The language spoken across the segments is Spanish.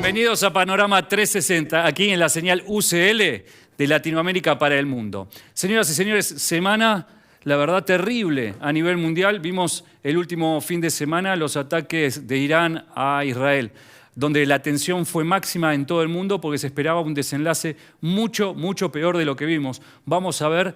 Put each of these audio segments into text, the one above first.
Bienvenidos a Panorama 360, aquí en la señal UCL de Latinoamérica para el mundo. Señoras y señores, semana, la verdad, terrible a nivel mundial. Vimos el último fin de semana los ataques de Irán a Israel, donde la tensión fue máxima en todo el mundo porque se esperaba un desenlace mucho, mucho peor de lo que vimos. Vamos a ver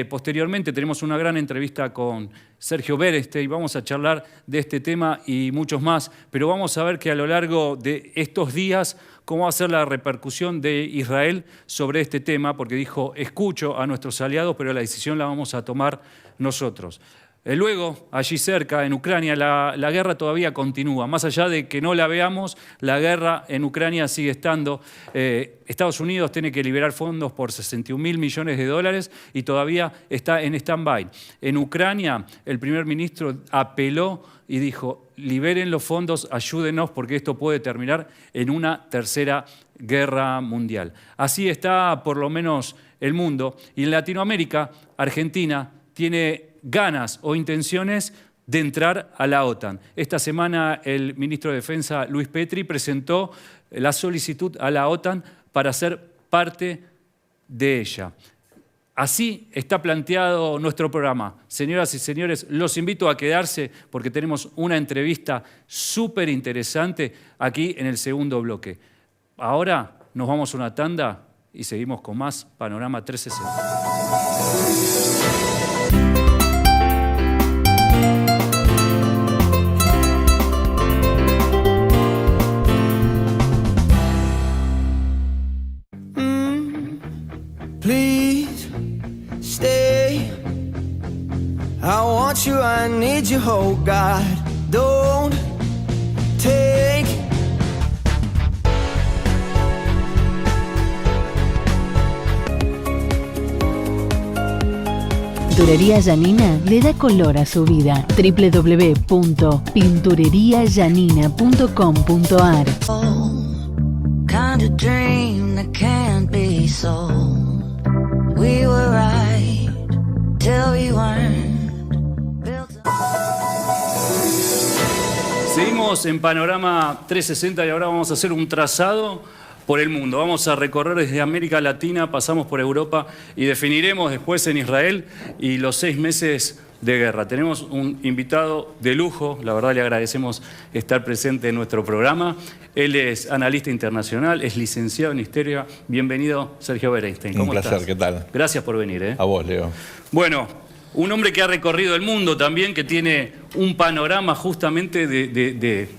posteriormente, tenemos una gran entrevista con Sergio Bereste y vamos a charlar de este tema y muchos más, pero vamos a ver que a lo largo de estos días cómo va a ser la repercusión de Israel sobre este tema, porque dijo, escucho a nuestros aliados, pero la decisión la vamos a tomar nosotros. Luego, allí cerca, en Ucrania, la guerra todavía continúa. Más allá de que no la veamos, la guerra en Ucrania sigue estando. Estados Unidos tiene que liberar fondos por 61.000 millones de dólares y todavía está en stand-by. En Ucrania, el primer ministro apeló y dijo, liberen los fondos, ayúdenos, porque esto puede terminar en una tercera guerra mundial. Así está, por lo menos, el mundo. Y en Latinoamérica, Argentina tiene ganas o intenciones de entrar a la OTAN. Esta semana el ministro de Defensa, Luis Petri, presentó la solicitud a la OTAN para ser parte de ella. Así está planteado nuestro programa. Señoras y señores, los invito a quedarse porque tenemos una entrevista súper interesante aquí en el segundo bloque. Ahora nos vamos a una tanda y seguimos con más Panorama 360. Please stay. I want you, I need you, oh God. Don't take. Pinturería Yanina le da color a su vida. www.pintureriayanina.com.ar. Kind of dream that can't be sold. We were right till we weren't. Seguimos en Panorama 360 y ahora vamos a hacer un trazado por el mundo. Vamos a recorrer desde América Latina, pasamos por Europa y definiremos después en Israel y los 6 meses de guerra. Tenemos un invitado de lujo, la verdad le agradecemos estar presente en nuestro programa. Él es analista internacional, es licenciado en Historia. Bienvenido, Sergio Bereste. ¿Cómo estás? Un placer, ¿qué tal? Gracias por venir. A vos, Leo. Bueno, un hombre que ha recorrido el mundo también, que tiene un panorama justamente de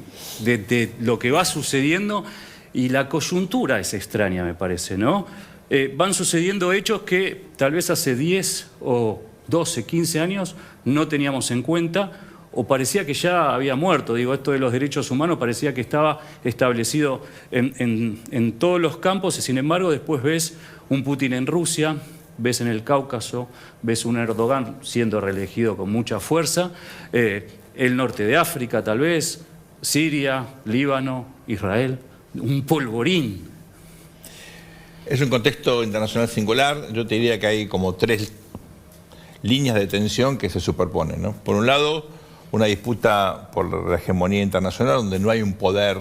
lo que va sucediendo y la coyuntura es extraña, me parece, ¿no? Van sucediendo hechos que tal vez hace 10 o 12, 15 años no teníamos en cuenta o parecía que ya había muerto. Digo, esto de los derechos humanos parecía que estaba establecido en todos los campos y sin embargo después ves un Putin en Rusia, ves en el Cáucaso, ves un Erdogan siendo reelegido con mucha fuerza, el norte de África tal vez, Siria, Líbano, Israel, un polvorín. Es un contexto internacional singular. Yo te diría que hay como 3 líneas de tensión que se superponen, ¿no? Por un lado, una disputa por la hegemonía internacional donde no hay un poder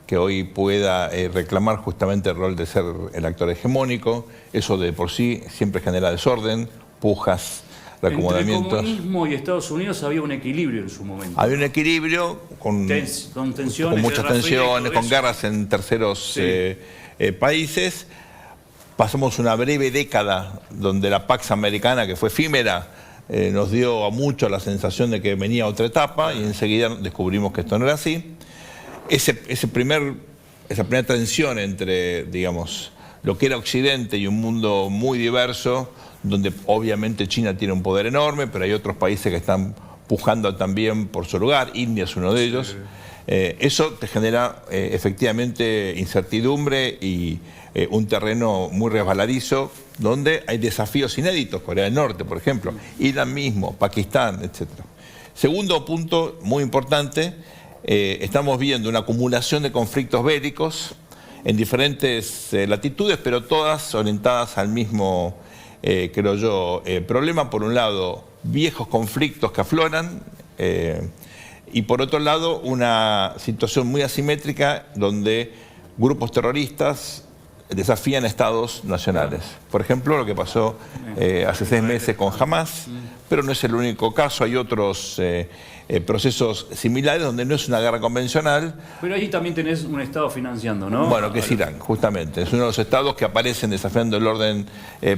que hoy pueda reclamar justamente el rol de ser el actor hegemónico. Eso de por sí siempre genera desorden, pujas, reacomodamientos. Entre el comunismo y Estados Unidos había un equilibrio en su momento. Había un equilibrio con tensiones, con muchas tensiones, con guerras en terceros países. Pasamos una breve década donde la Pax Americana, que fue efímera, nos dio a muchos la sensación de que venía otra etapa y enseguida descubrimos que esto no era así. Esa primera tensión entre, digamos, lo que era Occidente y un mundo muy diverso, donde obviamente China tiene un poder enorme, pero hay otros países que están pujando también por su lugar, India es uno de ellos. Eso te genera efectivamente incertidumbre y un terreno muy resbaladizo donde hay desafíos inéditos, Corea del Norte, por ejemplo, Irán mismo, Pakistán, etc. Segundo punto muy importante, estamos viendo una acumulación de conflictos bélicos en diferentes latitudes, pero todas orientadas al mismo, creo yo, problema. Por un lado, viejos conflictos que afloran, y por otro lado, una situación muy asimétrica donde grupos terroristas desafían estados nacionales. Por ejemplo, lo que pasó hace 6 meses con Hamas, pero no es el único caso, hay otros procesos similares donde no es una guerra convencional. Pero ahí también tenés un estado financiando, ¿no? Bueno, que es Irán, justamente. Es uno de los estados que aparecen desafiando el orden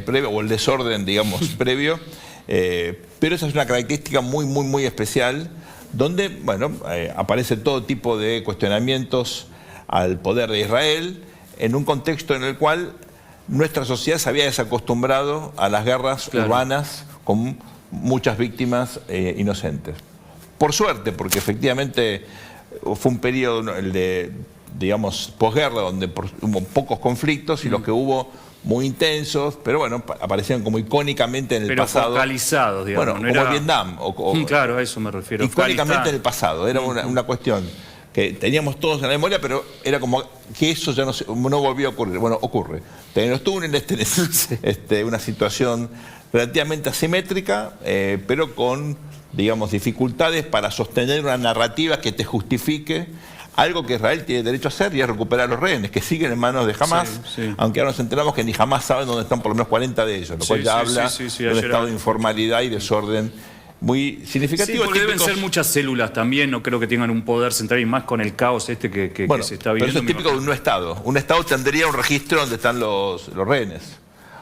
previo, o el desorden, digamos, previo. Pero esa es una característica muy especial, donde, bueno, aparece todo tipo de cuestionamientos al poder de Israel, en un contexto en el cual nuestra sociedad se había desacostumbrado a las guerras urbanas con muchas víctimas inocentes. Por suerte, porque efectivamente fue un periodo, el de, digamos, posguerra, donde hubo pocos conflictos y los que hubo muy intensos, pero bueno, aparecieron como icónicamente en el pasado. Pero focalizados, digamos. Bueno, no como era... Vietnam. Claro, a eso me refiero. Icónicamente en el pasado, era una cuestión que teníamos todos en la memoria, pero era como que eso ya no volvió a ocurrir. Bueno, ocurre. Tenés los túneles, tenés una situación relativamente asimétrica, pero con, digamos, dificultades para sostener una narrativa que te justifique algo que Israel tiene derecho a hacer, y es recuperar a los rehenes, que siguen en manos de Hamas, aunque ahora nos enteramos que ni Hamas saben dónde están por lo menos 40 de ellos, lo cual ya habla de un estado de informalidad y desorden muy significativo. Sí, porque deben ser muchas células también, no creo que tengan un poder central, y más con el caos que se está viviendo. Pero eso es típico de un no Estado. Un Estado tendría un registro donde están los rehenes.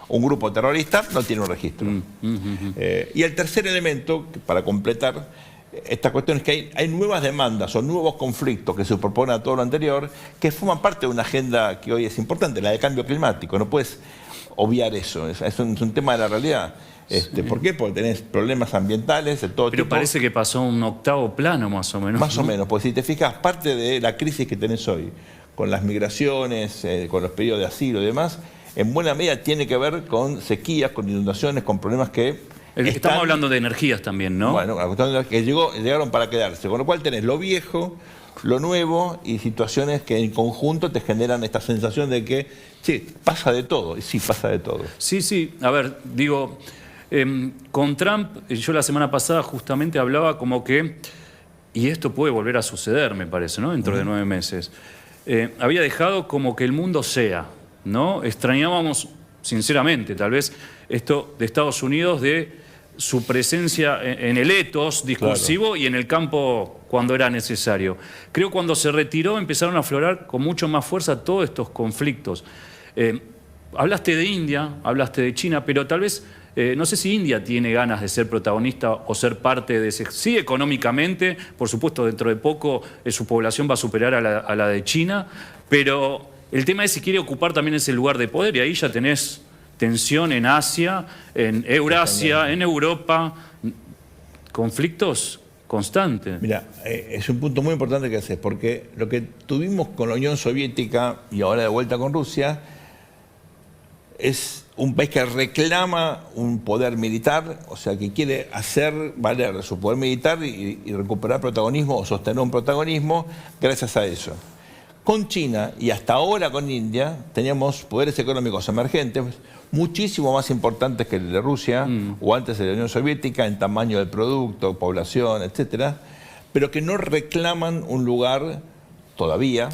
Un grupo terrorista no tiene un registro. Y el tercer elemento, para completar esta cuestión, es que hay nuevas demandas o nuevos conflictos que se superponen a todo lo anterior, que forman parte de una agenda que hoy es importante, la de cambio climático. No puedes obviar eso, es un tema de la realidad. ¿Por qué? Porque tenés problemas ambientales de todo tipo. Pero parece que pasó a un octavo plano, más o menos. Más o menos, pues si te fijas, parte de la crisis que tenés hoy, con las migraciones, con los pedidos de asilo y demás, en buena medida tiene que ver con sequías, con inundaciones, con problemas que... Estamos hablando de energías también, ¿no? Bueno, la cuestión es que llegaron para quedarse, con lo cual tenés lo viejo, lo nuevo y situaciones que en conjunto te generan esta sensación de que, sí, pasa de todo, y sí, pasa de todo. Sí, a ver, digo... con Trump, yo la semana pasada justamente hablaba como que, y esto puede volver a suceder, me parece, ¿no? Dentro de 9 meses, había dejado como que el mundo sea, ¿no? Extrañábamos, sinceramente, tal vez, esto de Estados Unidos, de su presencia en el etos discursivo y en el campo cuando era necesario. Creo que cuando se retiró empezaron a aflorar con mucho más fuerza todos estos conflictos. Hablaste de India, hablaste de China, pero tal vez... no sé si India tiene ganas de ser protagonista o ser parte de ese... Sí, económicamente, por supuesto, dentro de poco su población va a superar a la de China, pero el tema es si quiere ocupar también ese lugar de poder, y ahí ya tenés tensión en Asia, en Eurasia, en Europa, conflictos constantes. Mira, es un punto muy importante que haces, porque lo que tuvimos con la Unión Soviética y ahora de vuelta con Rusia es un país que reclama un poder militar, o sea, que quiere hacer valer su poder militar y recuperar protagonismo o sostener un protagonismo gracias a eso. Con China y hasta ahora con India teníamos poderes económicos emergentes muchísimo más importantes que el de Rusia o antes de la Unión Soviética en tamaño del producto, población, etcétera, pero que no reclaman un lugar todavía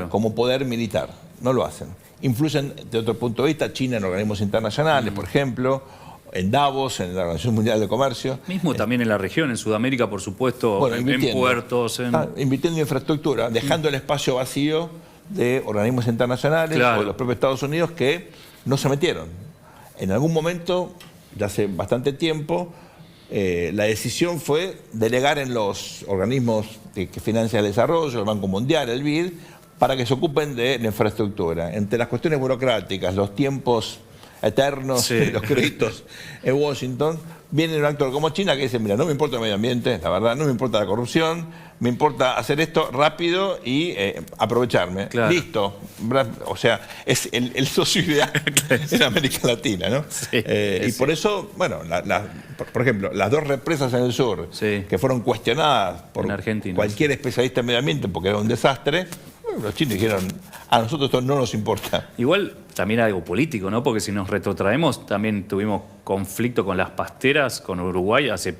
como poder militar, no lo hacen. Influyen de otro punto de vista, China en organismos internacionales, por ejemplo, en Davos, en la Organización Mundial de Comercio. Mismo también en la región, en Sudamérica, por supuesto, bueno, en puertos. Invirtiendo en infraestructura, dejando el espacio vacío de organismos internacionales o de los propios Estados Unidos que no se metieron. En algún momento, ya hace bastante tiempo, la decisión fue delegar en los organismos que financian el desarrollo, el Banco Mundial, el BID, para que se ocupen de la infraestructura. Entre las cuestiones burocráticas, los tiempos eternos, los créditos en Washington, viene un actor como China que dice, mira, no me importa el medio ambiente, la verdad, no me importa la corrupción, me importa hacer esto rápido y aprovecharme. Listo. O sea, es el socio ideal en América Latina, ¿no? Y por eso, bueno, por ejemplo, las 2 represas en el sur que fueron cuestionadas por cualquier especialista en medio ambiente porque era un desastre, los chinos dijeron, a nosotros esto no nos importa. Igual también algo político, ¿no? Porque si nos retrotraemos, también tuvimos conflicto con las pasteras, con Uruguay hace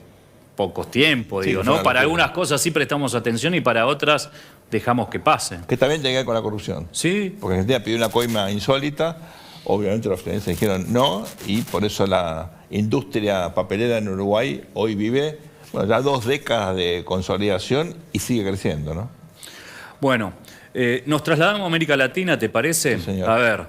pocos tiempos, Sí, digo, es ¿no? una Para locura. algunas cosas sí prestamos atención y para otras dejamos que pasen. Que también tiene que ver con la corrupción. Sí, Porque Argentina pidió una coima insólita, obviamente los financieros dijeron no, y por eso la industria papelera en Uruguay hoy vive, bueno, ya 2 décadas de consolidación y sigue creciendo, ¿no? bueno, nos trasladamos a América Latina, ¿te parece? Sí, señor. A ver,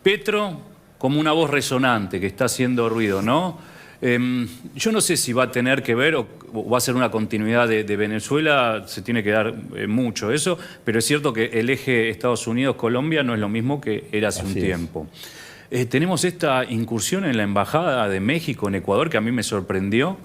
Petro como una voz resonante que está haciendo ruido, ¿no? Yo no sé si va a tener que ver o va a ser una continuidad de Venezuela, se tiene que dar mucho eso, pero es cierto que el eje Estados Unidos-Colombia no es lo mismo que era hace un Así es. tiempo. Tenemos esta incursión en la Embajada de México en Ecuador que a mí me sorprendió.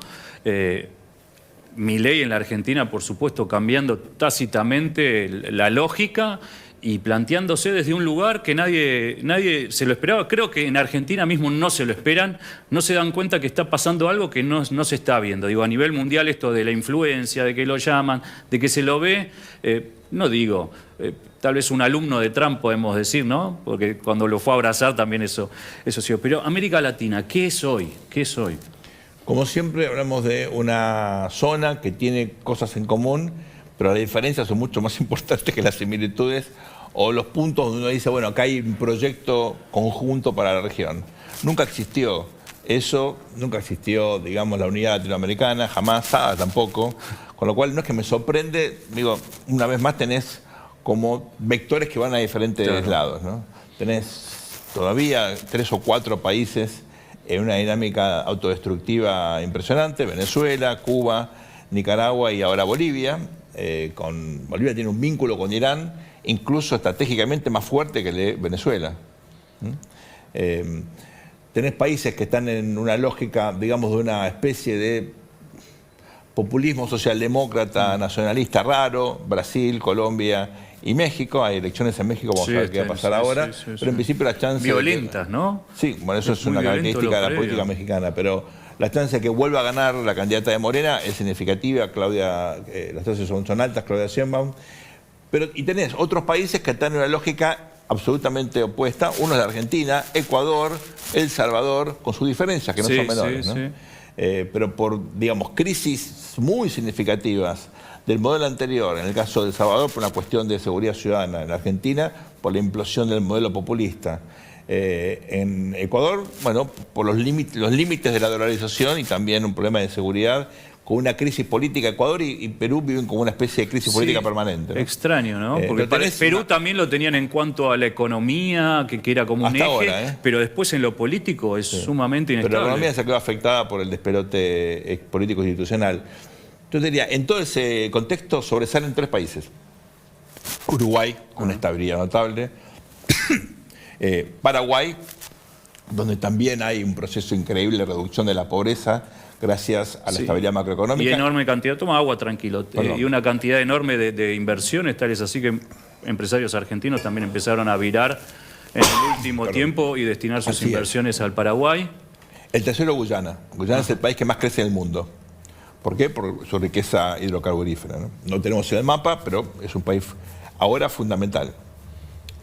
Milei en la Argentina, por supuesto, cambiando tácitamente la lógica y planteándose desde un lugar que nadie se lo esperaba. Creo que en Argentina mismo no se lo esperan, no se dan cuenta que está pasando algo que no se está viendo. Digo, a nivel mundial esto de la influencia, de que lo llaman, de que se lo ve, no digo, tal vez un alumno de Trump podemos decir, ¿no? Porque cuando lo fue a abrazar también eso sí. Pero América Latina, ¿qué es hoy? ¿Qué es hoy? Como siempre hablamos de una zona que tiene cosas en común, pero las diferencias son mucho más importantes que las similitudes o los puntos donde uno dice, bueno, acá hay un proyecto conjunto para la región. Nunca existió eso, nunca existió, digamos, la unidad latinoamericana, jamás, tampoco. Con lo cual no es que me sorprende, digo, una vez más tenés como vectores que van a diferentes lados, ¿no? Tenés todavía 3 o 4 países en una dinámica autodestructiva impresionante, Venezuela, Cuba, Nicaragua y ahora Bolivia. Bolivia tiene un vínculo con Irán, incluso estratégicamente más fuerte que el de Venezuela. Tenés países que están en una lógica, digamos, de una especie de populismo socialdemócrata, nacionalista raro, Brasil, Colombia y México. Hay elecciones en México, vamos a ver qué va a pasar ahora. Pero en principio la chance... Violentas, ¿no? Sí, bueno, eso es muy una violento característica de lo la previo. política mexicana, pero la chance de que vuelva a ganar la candidata de Morena es significativa. Las chances son altas, Claudia Sheinbaum. Y tenés otros países que están en una lógica absolutamente opuesta. Uno es la Argentina, Ecuador, El Salvador, con sus diferencias, que no son menores, ¿no? Pero por, digamos, crisis muy significativas del modelo anterior, en el caso de El Salvador por una cuestión de seguridad ciudadana, en la Argentina por la implosión del modelo populista, en Ecuador, bueno, por los límites de la dolarización y también un problema de seguridad, con una crisis política. Ecuador y Perú viven como una especie de crisis política permanente, ¿no? Extraño, ¿no? Porque pero Perú también lo tenían en cuanto a la economía, que era como un Hasta eje, ahora, pero después en lo político es sumamente Pero inestable. la economía se quedó afectada por el despelote político institucional. Entonces diría, en todo ese contexto sobresalen 3 países. Uruguay, con una estabilidad notable. Paraguay, donde también hay un proceso increíble de reducción de la pobreza gracias a la estabilidad macroeconómica. Y enorme cantidad, toma agua tranquilo, y una cantidad enorme de inversiones, tales así que empresarios argentinos también empezaron a virar en el último tiempo y destinar sus inversiones al Paraguay. El tercero, Guyana. Guyana es el país que más crece en el mundo. ¿Por qué? Por su riqueza hidrocarburífera, ¿no? No tenemos en el mapa, pero es un país ahora fundamental.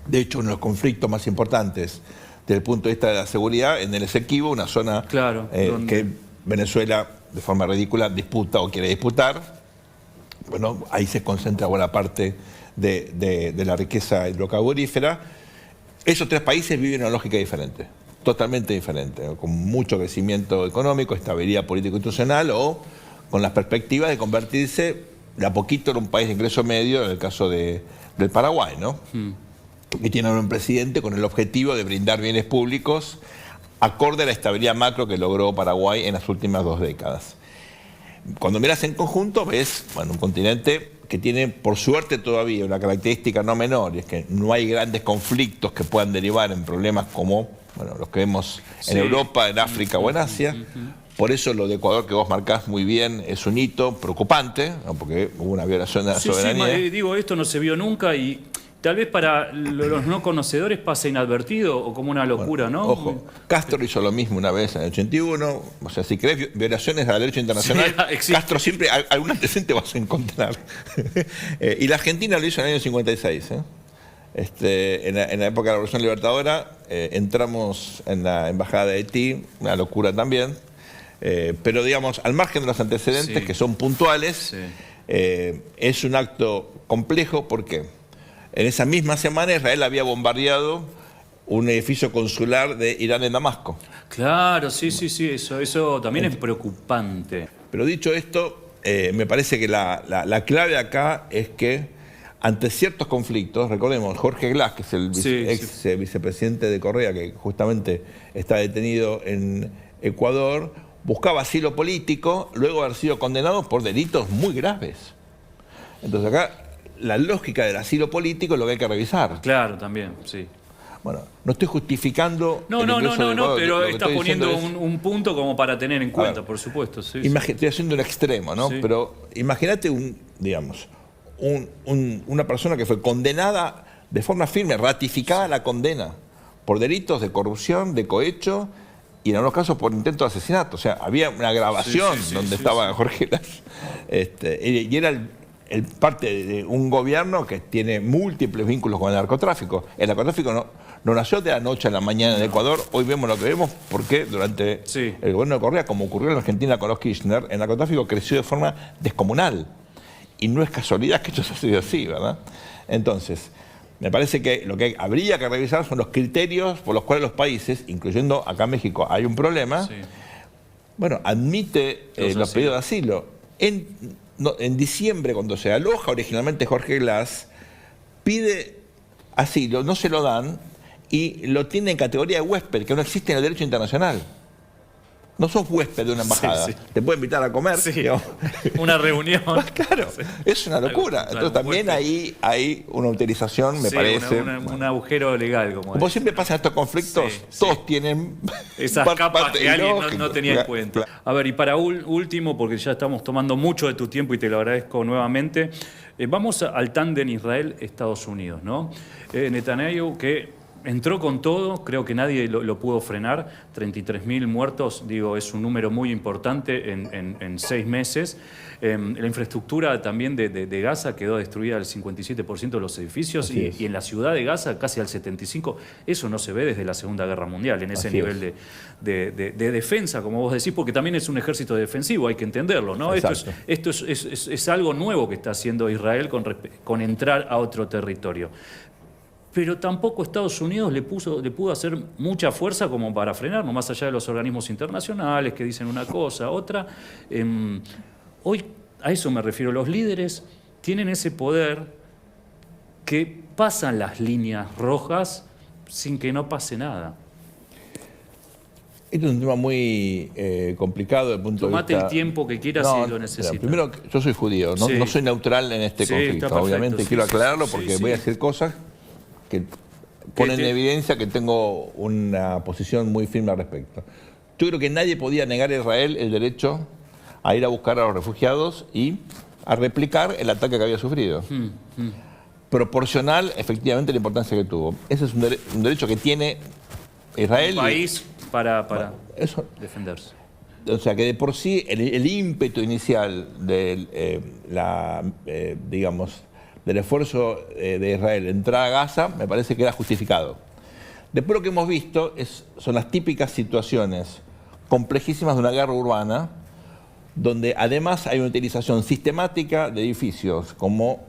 De hecho, uno de los conflictos más importantes desde el punto de vista de la seguridad en el Esequibo, una zona que Venezuela, de forma ridícula, disputa o quiere disputar. Bueno, ahí se concentra buena parte de la riqueza hidrocarburífera. Esos 3 países viven una lógica diferente, totalmente diferente, ¿no? Con mucho crecimiento económico, estabilidad político-institucional o con la perspectiva de convertirse de a poquito en un país de ingreso medio, en el caso del Paraguay, ¿no? Que tiene un presidente con el objetivo de brindar bienes públicos acorde a la estabilidad macro que logró Paraguay en las últimas 2 décadas. Cuando miras en conjunto ves, bueno, un continente que tiene, por suerte todavía, una característica no menor, y es que no hay grandes conflictos que puedan derivar en problemas como, bueno, los que vemos en Europa, en África o en Asia. Por eso lo de Ecuador que vos marcás muy bien es un hito preocupante, ¿no? Porque hubo una violación de la soberanía. Sí, digo, esto no se vio nunca y tal vez para los no conocedores pasa inadvertido o como una locura, bueno, ¿no? Ojo, Castro hizo lo mismo una vez en el 81, o sea, si querés violaciones al derecho internacional, Castro siempre, algún antecedente vas a encontrar. Y la Argentina lo hizo en el año 56, en la época de la Revolución Libertadora, entramos en la Embajada de Haití, una locura también, Pero digamos, al margen de los antecedentes, Sí. que son puntuales, Sí. es un acto complejo porque en esa misma semana Israel había bombardeado un edificio consular de Irán en Damasco. Claro, sí, eso también es preocupante. Pero dicho esto, me parece que la clave acá es que ante ciertos conflictos, recordemos, Jorge Glass, que es el vicepresidente de Correa, que justamente está detenido en Ecuador, buscaba asilo político luego de haber sido condenado por delitos muy graves. Entonces acá la lógica del asilo político es lo que hay que revisar. Claro, también, sí. Bueno, no estoy justificando... No, el ingreso de Ecuador, pero lo que estás estoy poniendo diciendo es- un punto como para tener en cuenta, ver, por supuesto. Sí, Estoy haciendo un extremo, ¿no? Sí. Pero imagínate una persona que fue condenada de forma firme, ratificada la condena por delitos de corrupción, de cohecho y en algunos casos por intento de asesinato. O sea, había una grabación donde estaba Jorge Glass. Y era el parte de un gobierno que tiene múltiples vínculos con el narcotráfico. El narcotráfico no nació de la noche a la mañana en Ecuador. Hoy vemos lo que vemos porque durante el gobierno de Correa, como ocurrió en Argentina con los Kirchner, el narcotráfico creció de forma descomunal. Y no es casualidad que esto haya sido así, ¿verdad? Entonces, me parece que lo que habría que revisar son los criterios por los cuales los países, incluyendo acá México, hay un problema. Bueno, admite los pedidos de asilo. En diciembre, cuando se aloja originalmente Jorge Glass, pide asilo, no se lo dan y lo tiene en categoría de huésped, que no existe en el derecho internacional. No sos huésped de una embajada. Te puede invitar a comer. Digamos. Una reunión. Claro, es una locura. Entonces también ahí hay una utilización, me parece. Un agujero legal. Como siempre pasa en estos conflictos, todos tienen esas capas que alguien no tenía en Claro. cuenta. A ver, y para último, porque ya estamos tomando mucho de tu tiempo y te lo agradezco nuevamente, vamos al tándem Israel-Estados Unidos, ¿no? Netanyahu, que entró con todo, creo que nadie lo pudo frenar, 33.000 muertos, digo, es un número muy importante en 6 meses. La infraestructura también de Gaza quedó destruida al 57% de los edificios y en la ciudad de Gaza casi al 75%. Eso no se ve desde la Segunda Guerra Mundial, en ese nivel de defensa, como vos decís, porque también es un ejército defensivo, hay que entenderlo, ¿no? Esto es algo nuevo que está haciendo Israel con entrar a otro territorio. Pero tampoco Estados Unidos le pudo hacer mucha fuerza como para frenarnos, más allá de los organismos internacionales que dicen una cosa, otra. Hoy, a eso me refiero, los líderes tienen ese poder que pasan las líneas rojas sin que no pase nada. Este es un tema muy complicado desde el punto Tomate de vista... el tiempo que quieras si lo necesitas. Primero, yo soy judío, no soy neutral en este conflicto, está perfecto, obviamente, quiero aclararlo porque voy a sí. decir cosas que ponen en evidencia que tengo una posición muy firme al respecto. Yo creo que nadie podía negar a Israel el derecho a ir a buscar a los refugiados y a replicar el ataque que había sufrido. Proporcional, efectivamente, a la importancia que tuvo. Ese es un derecho que tiene Israel. Un país para defenderse. O sea, que de por sí el ímpetu inicial del esfuerzo de Israel de entrar a Gaza, me parece que era justificado. Después lo que hemos visto son las típicas situaciones complejísimas de una guerra urbana, donde además hay una utilización sistemática de edificios como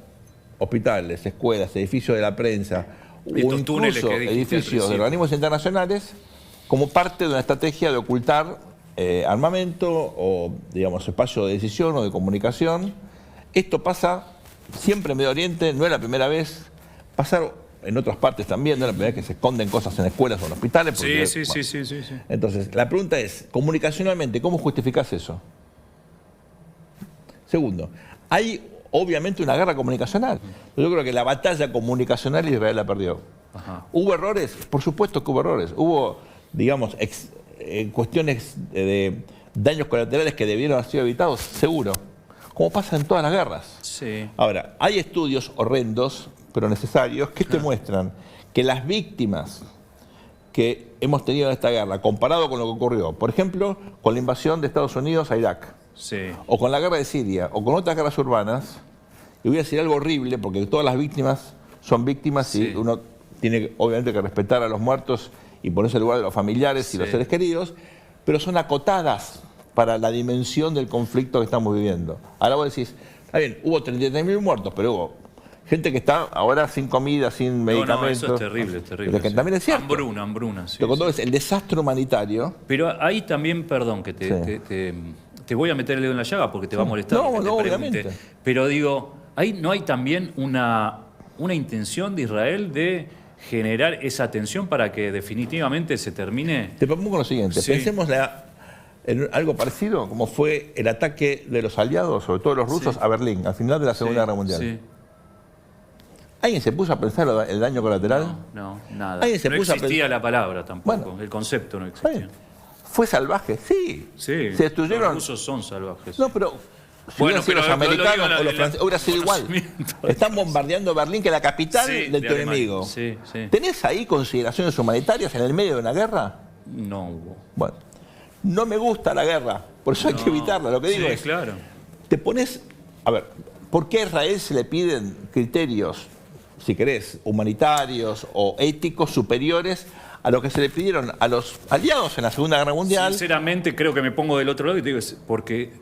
hospitales, escuelas, edificios de la prensa, o incluso edificios de organismos internacionales, como parte de una estrategia de ocultar armamento o, digamos, espacio de decisión o de comunicación. Esto pasa siempre en Medio Oriente, no es la primera vez, pasa en otras partes también, no es la primera vez que se esconden cosas en escuelas o en hospitales. Porque, Sí. Entonces, la pregunta es, comunicacionalmente, ¿cómo justificás eso? Segundo, hay obviamente una guerra comunicacional. Yo creo que la batalla comunicacional Israel la perdió. ¿Hubo errores? Por supuesto que hubo errores. Hubo, digamos, cuestiones de daños colaterales que debieron haber sido evitados, seguro. Como pasa en todas las guerras. Sí. Ahora, hay estudios horrendos, pero necesarios, que te muestran que las víctimas que hemos tenido en esta guerra, comparado con lo que ocurrió, por ejemplo, con la invasión de Estados Unidos a Irak, o con la guerra de Siria, o con otras guerras urbanas, y voy a decir algo horrible, porque todas las víctimas son víctimas y uno tiene obviamente que respetar a los muertos y ponerse en el lugar de los familiares y los seres queridos, pero son acotadas para la dimensión del conflicto que estamos viviendo. Ahora vos decís, está bien, hubo 33.000 muertos, pero hubo gente que está ahora sin comida, sin medicamentos. No, eso es terrible, terrible. Pero que también es cierto. Hambruna, sí. Pero cuando ves el desastre humanitario... Pero ahí también, perdón, que te voy a meter el dedo en la llaga porque te va a molestar. No, que te no, pregunte. obviamente. Pero digo, ahí no hay también una intención de Israel de generar esa tensión para que definitivamente se termine. Te propongo lo siguiente, Sí. pensemos en algo parecido como fue el ataque de los aliados, sobre todo los rusos, Sí. a Berlín, al final de la Segunda Guerra Mundial. Sí. ¿Alguien se puso a pensar el daño colateral? No, nada. Alguien se No puso a existía la palabra tampoco, Bueno. el concepto no Está existía. bien. ¿Fue salvaje? Sí. Sí, Se destruyeron. los rusos son salvajes. No, pero si Bueno, hubieran sido pero los lo americanos digo en la- o los en la- franceses, hubiera sido igual. conocimiento. Están bombardeando Berlín, que es la capital Sí, del de tu Alemania. enemigo. Sí, sí. ¿Tenés ahí consideraciones humanitarias en el medio de una guerra? No hubo. Bueno, no me gusta la guerra, por eso hay que evitarla. Lo que digo Sí, es, claro. te pones... A ver, ¿por qué a Israel se le piden criterios, si querés, humanitarios o éticos superiores a lo que se le pidieron a los aliados en la Segunda Guerra Mundial? Sinceramente, creo que me pongo del otro lado y te digo, es porque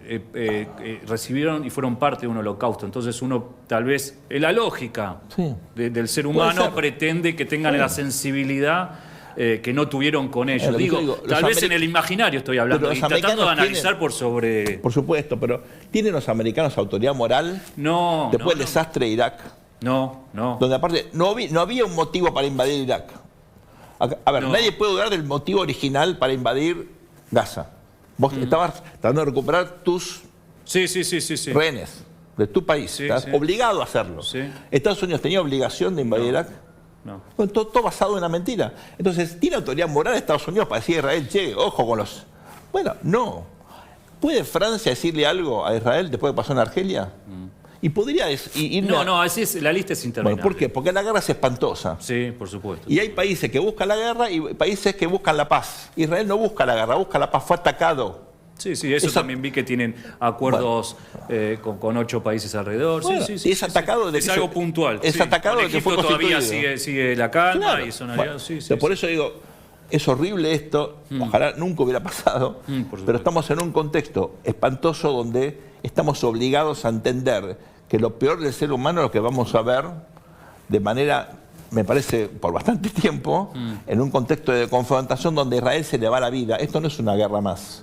recibieron y fueron parte de un holocausto. Entonces uno, tal vez, la lógica Sí. del ser Puede humano ser. pretende que tengan Sí. la sensibilidad que no tuvieron con ellos. Lo que Digo, te digo, tal los vez en el imaginario estoy hablando, Pero y los tratando de americanos analizar tienen- por sobre... Por supuesto, pero ¿tienen los americanos autoridad moral No, después no, del desastre de Irak? no. Donde aparte no había un motivo para invadir Irak. A ver, No. nadie puede dudar del motivo original para invadir Gaza. Vos estabas tratando de recuperar tus Sí. rehenes de tu país. Sí, Estás sí. obligado a hacerlo. Sí. ¿Estados Unidos tenía obligación de invadir Irak? No. Bueno, todo basado en una mentira. Entonces, ¿tiene autoridad moral Estados Unidos para decir a Israel, che, ojo con los... Bueno, no. ¿Puede Francia decirle algo a Israel después de que pasó en Argelia? Y podría irme No, así es, la lista es Bueno, interminable. ¿por qué? Porque la guerra es espantosa. Sí, por supuesto. Y hay países que buscan la guerra y países que buscan la paz. Israel no busca la guerra, busca la paz. Fue atacado. Sí, eso Esa- también vi que tienen acuerdos con 8 países alrededor. Bueno, y es atacado de es que algo se- puntual. es atacado Con de que fue Egipto todavía constituido. sigue la calma Claro. y son Bueno, aliados. Sí, pero por eso digo, es horrible esto. Ojalá nunca hubiera pasado. Por supuesto. Pero estamos en un contexto espantoso donde estamos obligados a entender que lo peor del ser humano es lo que vamos a ver de manera, me parece, por bastante tiempo, en un contexto de confrontación donde a Israel se le va la vida. Esto no es una guerra más.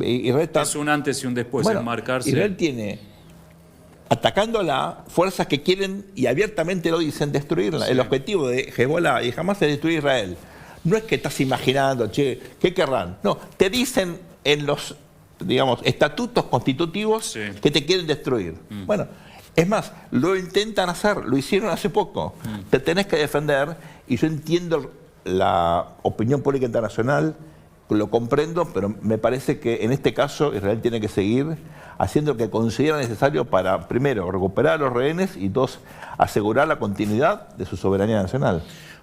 Israel está- Es un antes y un después, Bueno, enmarcarse. Israel tiene, atacándola, fuerzas que quieren y abiertamente lo dicen, destruirla. Sí. El objetivo de Hezbollah y Hamas es destruir Israel. No es que estás imaginando, che, ¿qué querrán? No, te dicen en los, digamos, estatutos constitutivos Sí. que te quieren destruir. Bueno, es más, lo intentan hacer, lo hicieron hace poco. Te tenés que defender y yo entiendo la opinión pública internacional, lo comprendo, pero me parece que en este caso Israel tiene que seguir haciendo lo que considera necesario para, primero, recuperar a los rehenes y dos, asegurar la continuidad de su soberanía nacional.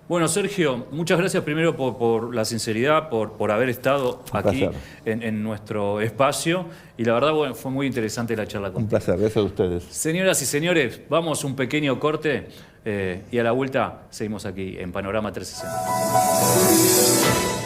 Bueno, Sergio, muchas gracias primero por la sinceridad, por haber estado Un aquí placer. en nuestro espacio. Y la verdad, bueno, fue muy interesante la charla Un contigo. placer, gracias a ustedes. Señoras y señores, vamos un pequeño corte y a la vuelta seguimos aquí en Panorama 360.